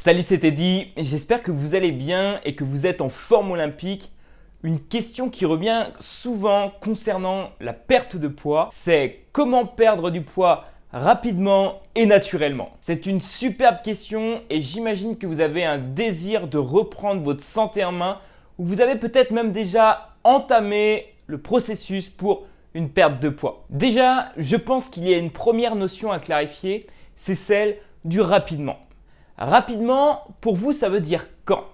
Salut, c'est Teddy, j'espère que vous allez bien et que vous êtes en forme olympique. Une question qui revient souvent concernant la perte de poids, c'est comment perdre du poids rapidement et naturellement. C'est une superbe question et j'imagine que vous avez un désir de reprendre votre santé en main ou vous avez peut-être même déjà entamé le processus pour une perte de poids. Déjà, je pense qu'il y a une première notion à clarifier, c'est celle du rapidement. Rapidement, pour vous, ça veut dire quand?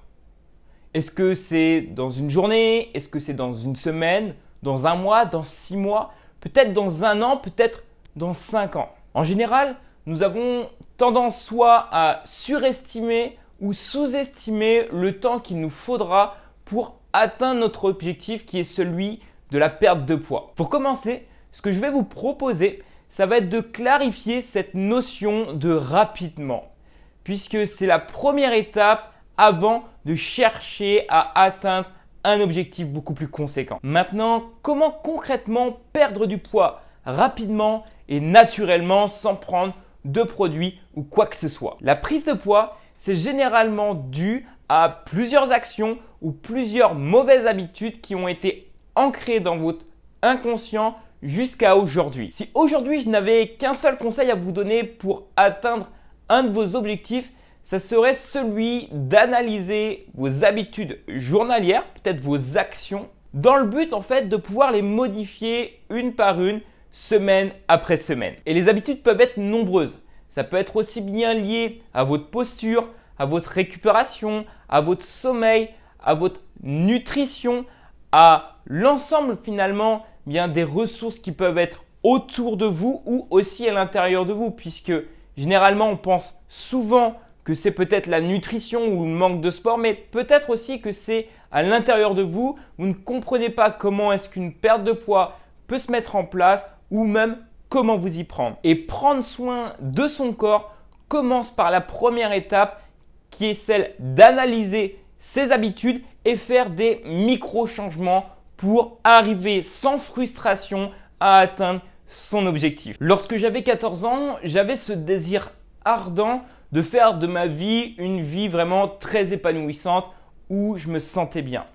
Est-ce que c'est dans une journée? Est-ce que c'est dans une semaine? Dans un mois? Dans 6 mois? Peut-être dans un an? Peut-être dans 5 ans? En général, nous avons tendance soit à surestimer ou sous-estimer le temps qu'il nous faudra pour atteindre notre objectif qui est celui de la perte de poids. Pour commencer, ce que je vais vous proposer, ça va être de clarifier cette notion de rapidement, puisque c'est la première étape avant de chercher à atteindre un objectif beaucoup plus conséquent. Maintenant, comment concrètement perdre du poids rapidement et naturellement sans prendre de produits ou quoi que ce soit? La prise de poids, c'est généralement dû à plusieurs actions ou plusieurs mauvaises habitudes qui ont été ancrées dans votre inconscient jusqu'à aujourd'hui. Si aujourd'hui je n'avais qu'un seul conseil à vous donner pour atteindre un de vos objectifs, ça serait celui d'analyser vos habitudes journalières, peut-être vos actions, dans le but en fait de pouvoir les modifier une par une, semaine après semaine. Et les habitudes peuvent être nombreuses. Ça peut être aussi bien lié à votre posture, à votre récupération, à votre sommeil, à votre nutrition, à l'ensemble finalement bien des ressources qui peuvent être autour de vous ou aussi à l'intérieur de vous, puisque généralement, on pense souvent que c'est peut-être la nutrition ou le manque de sport, mais peut-être aussi que c'est à l'intérieur de vous. Vous ne comprenez pas comment est-ce qu'une perte de poids peut se mettre en place ou même comment vous y prendre. Et prendre soin de son corps commence par la première étape qui est celle d'analyser ses habitudes et faire des micro-changements pour arriver sans frustration à atteindre son objectif. Lorsque j'avais 14 ans, j'avais ce désir ardent de faire de ma vie une vie vraiment très épanouissante où je me sentais bien.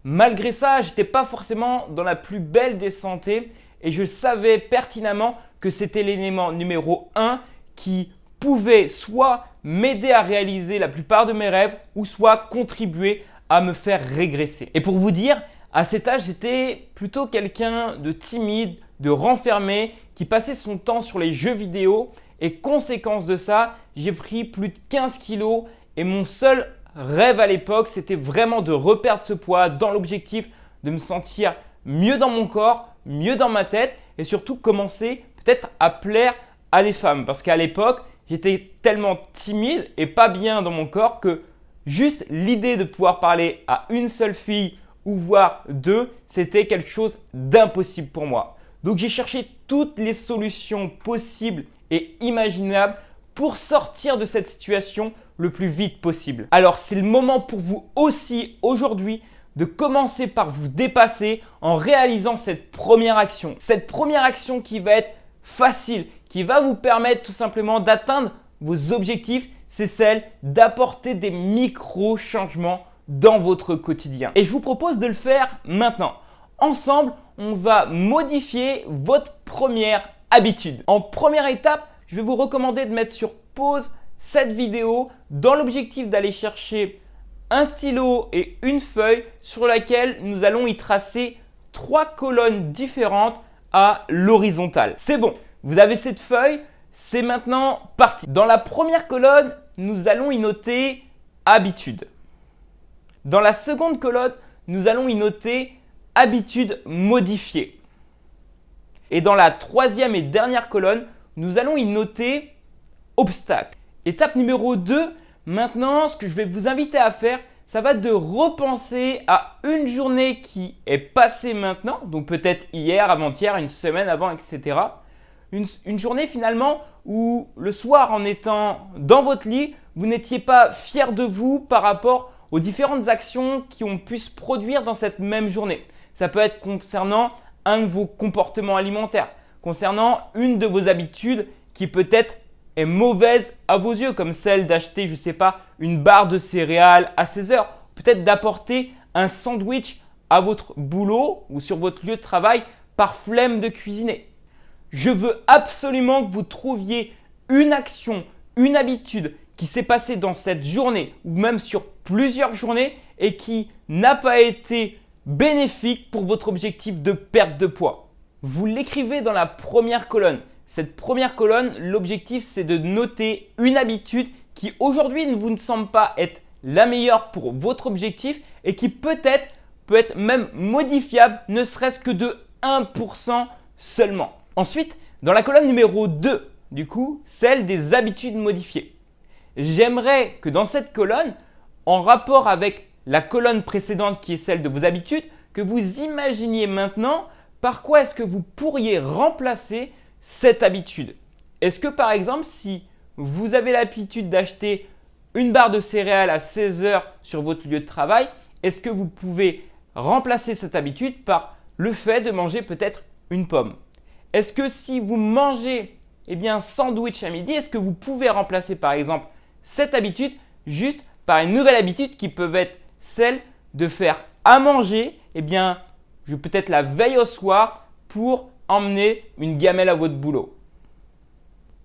Malgré ça, je n'étais pas forcément dans la plus belle des santé et je savais pertinemment que c'était l'élément numéro 1 qui pouvait soit m'aider à réaliser la plupart de mes rêves ou soit contribuer à me faire régresser. Et pour vous dire, à cet âge, j'étais plutôt quelqu'un de timide, de renfermé, qui passait son temps sur les jeux vidéo et conséquence de ça, j'ai pris plus de 15 kilos et mon seul rêve à l'époque, c'était vraiment de reperdre ce poids dans l'objectif de me sentir mieux dans mon corps, mieux dans ma tête et surtout commencer peut-être à plaire à des femmes parce qu'à l'époque, j'étais tellement timide et pas bien dans mon corps que juste l'idée de pouvoir parler à une seule fille ou voire deux, c'était quelque chose d'impossible pour moi. Donc j'ai cherché toutes les solutions possibles et imaginables pour sortir de cette situation le plus vite possible. Alors c'est le moment pour vous aussi aujourd'hui de commencer par vous dépasser en réalisant cette première action. Cette première action qui va être facile, qui va vous permettre tout simplement d'atteindre vos objectifs, c'est celle d'apporter des micro-changements dans votre quotidien. Et je vous propose de le faire maintenant. Ensemble, on va modifier votre première habitude. En première étape, je vais vous recommander de mettre sur pause cette vidéo dans l'objectif d'aller chercher un stylo et une feuille sur laquelle nous allons y tracer 3 colonnes différentes à l'horizontale. C'est bon, vous avez cette feuille, c'est maintenant parti. Dans la première colonne, nous allons y noter habitude. Dans la seconde colonne, nous allons y noter habitude modifiée. Et dans la troisième et dernière colonne, nous allons y noter obstacle. Étape numéro 2, maintenant, ce que je vais vous inviter à faire, ça va être de repenser à une journée qui est passée maintenant, donc peut-être hier, avant-hier, une semaine avant, etc. Une journée finalement où le soir, en étant dans votre lit, vous n'étiez pas fier de vous par rapport aux différentes actions qui ont pu se produire dans cette même journée. Ça peut être concernant un de vos comportements alimentaires, concernant une de vos habitudes qui peut être est mauvaise à vos yeux, comme celle d'acheter, je ne sais pas, une barre de céréales à 16 heures, peut-être d'apporter un sandwich à votre boulot ou sur votre lieu de travail par flemme de cuisiner. Je veux absolument que vous trouviez une action, une habitude qui s'est passée dans cette journée ou même sur plusieurs journées et qui n'a pas été bénéfique pour votre objectif de perte de poids. Vous l'écrivez dans la première colonne. Cette première colonne, l'objectif, c'est de noter une habitude qui aujourd'hui ne vous semble pas être la meilleure pour votre objectif et qui peut être même modifiable, ne serait-ce que de 1% seulement. Ensuite, dans la colonne numéro 2, du coup, celle des habitudes modifiées. J'aimerais que dans cette colonne, en rapport avec la colonne précédente qui est celle de vos habitudes, que vous imaginiez maintenant par quoi est-ce que vous pourriez remplacer cette habitude. Est-ce que par exemple, si vous avez l'habitude d'acheter une barre de céréales à 16 heures sur votre lieu de travail, est-ce que vous pouvez remplacer cette habitude par le fait de manger peut-être une pomme? Est-ce que si vous mangez un sandwich à midi, est-ce que vous pouvez remplacer par exemple cette habitude juste par une nouvelle habitude qui peut être celle de faire à manger peut-être la veille au soir pour emmener une gamelle à votre boulot?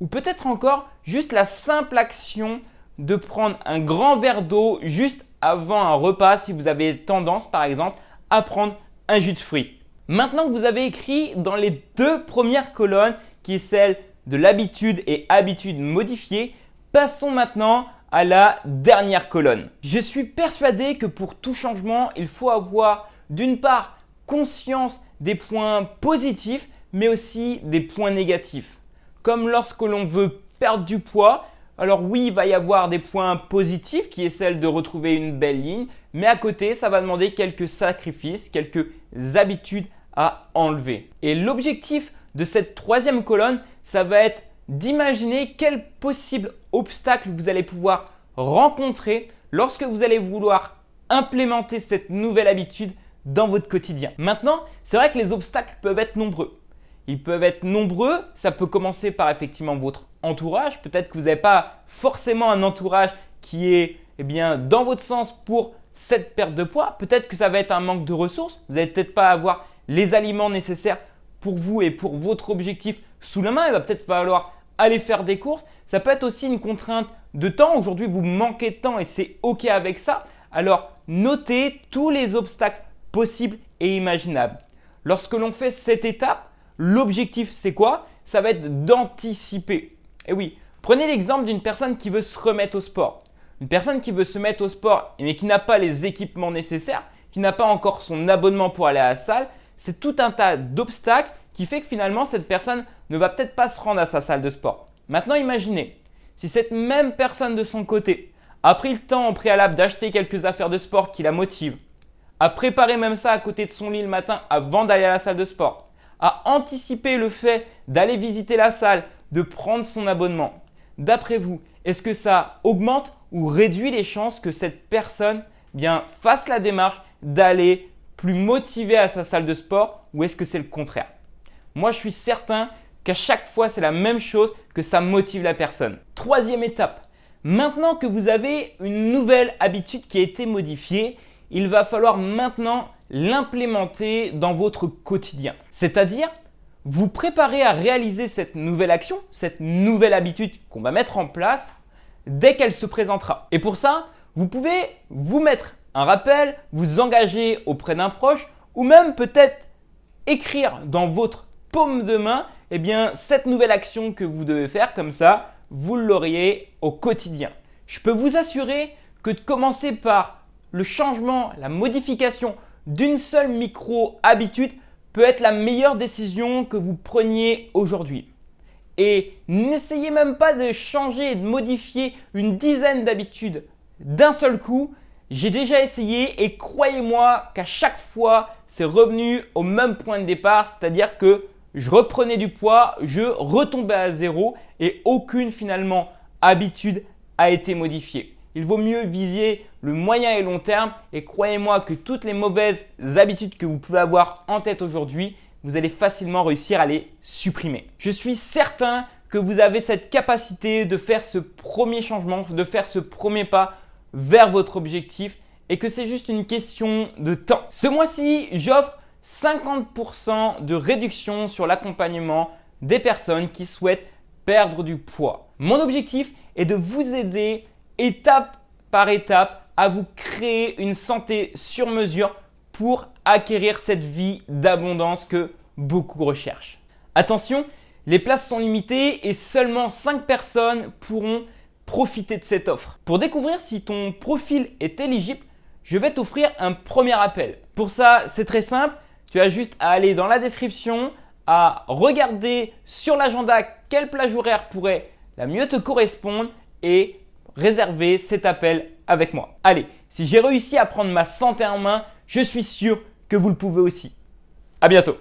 Ou peut-être encore juste la simple action de prendre un grand verre d'eau juste avant un repas si vous avez tendance par exemple à prendre un jus de fruits. Maintenant que vous avez écrit dans les deux premières colonnes qui est celle de l'habitude et habitude modifiée, passons maintenant à la dernière colonne. Je suis persuadé que pour tout changement, il faut avoir d'une part conscience des points positifs mais aussi des points négatifs. Comme lorsque l'on veut perdre du poids, alors oui, il va y avoir des points positifs qui est celle de retrouver une belle ligne, mais à côté, ça va demander quelques sacrifices, quelques habitudes à enlever. Et l'objectif de cette troisième colonne, ça va être d'imaginer quels possibles obstacles vous allez pouvoir rencontrer lorsque vous allez vouloir implémenter cette nouvelle habitude dans votre quotidien. Maintenant, c'est vrai que les obstacles peuvent être nombreux. Ils peuvent être nombreux, ça peut commencer par effectivement votre entourage. Peut-être que vous n'avez pas forcément un entourage qui est dans votre sens pour cette perte de poids. Peut-être que ça va être un manque de ressources. Vous n'allez peut-être pas avoir les aliments nécessaires pour vous et pour votre objectif sous la main. Il va peut-être falloir aller faire des courses. Ça peut être aussi une contrainte de temps. Aujourd'hui, vous manquez de temps et c'est OK avec ça. Alors, notez tous les obstacles possibles et imaginables. Lorsque l'on fait cette étape, l'objectif, c'est quoi? Ça va être d'anticiper. Et oui, prenez l'exemple d'une personne qui veut se remettre au sport. Une personne qui veut se mettre au sport mais qui n'a pas les équipements nécessaires, qui n'a pas encore son abonnement pour aller à la salle, c'est tout un tas d'obstacles qui fait que finalement, cette personne ne va peut-être pas se rendre à sa salle de sport. Maintenant, imaginez, si cette même personne de son côté a pris le temps au préalable d'acheter quelques affaires de sport qui la motivent, a préparé même ça à côté de son lit le matin avant d'aller à la salle de sport, a anticipé le fait d'aller visiter la salle, de prendre son abonnement. D'après vous, est-ce que ça augmente ou réduit les chances que cette personne fasse la démarche d'aller plus motivée à sa salle de sport ou est-ce que c'est le contraire? Moi, je suis certain qu'à chaque fois, c'est la même chose, que ça motive la personne. Troisième étape, maintenant que vous avez une nouvelle habitude qui a été modifiée, il va falloir maintenant l'implémenter dans votre quotidien. C'est-à-dire, vous préparez à réaliser cette nouvelle action, cette nouvelle habitude qu'on va mettre en place dès qu'elle se présentera. Et pour ça, vous pouvez vous mettre un rappel, vous engager auprès d'un proche ou même peut-être écrire dans votre paume de main cette nouvelle action que vous devez faire. Comme ça, vous l'auriez au quotidien. Je peux vous assurer que de commencer par le changement, la modification d'une seule micro-habitude peut être la meilleure décision que vous preniez aujourd'hui. Et n'essayez même pas de changer et de modifier une dizaine d'habitudes d'un seul coup. J'ai déjà essayé et croyez-moi qu'à chaque fois, c'est revenu au même point de départ, c'est-à-dire que je reprenais du poids, je retombais à zéro et aucune finalement habitude a été modifiée. Il vaut mieux viser le moyen et long terme et croyez-moi que toutes les mauvaises habitudes que vous pouvez avoir en tête aujourd'hui, vous allez facilement réussir à les supprimer. Je suis certain que vous avez cette capacité de faire ce premier changement, de faire ce premier pas vers votre objectif et que c'est juste une question de temps. Ce mois-ci, j'offre 50% de réduction sur l'accompagnement des personnes qui souhaitent perdre du poids. Mon objectif est de vous aider étape par étape à vous créer une santé sur mesure pour acquérir cette vie d'abondance que beaucoup recherchent. Attention, les places sont limitées et seulement 5 personnes pourront profiter de cette offre. Pour découvrir si ton profil est éligible, je vais t'offrir un premier appel. Pour ça, c'est très simple. Tu as juste à aller dans la description, à regarder sur l'agenda quelle plage horaire pourrait la mieux te correspondre et réserver cet appel avec moi. Allez, si j'ai réussi à prendre ma santé en main, je suis sûr que vous le pouvez aussi. À bientôt.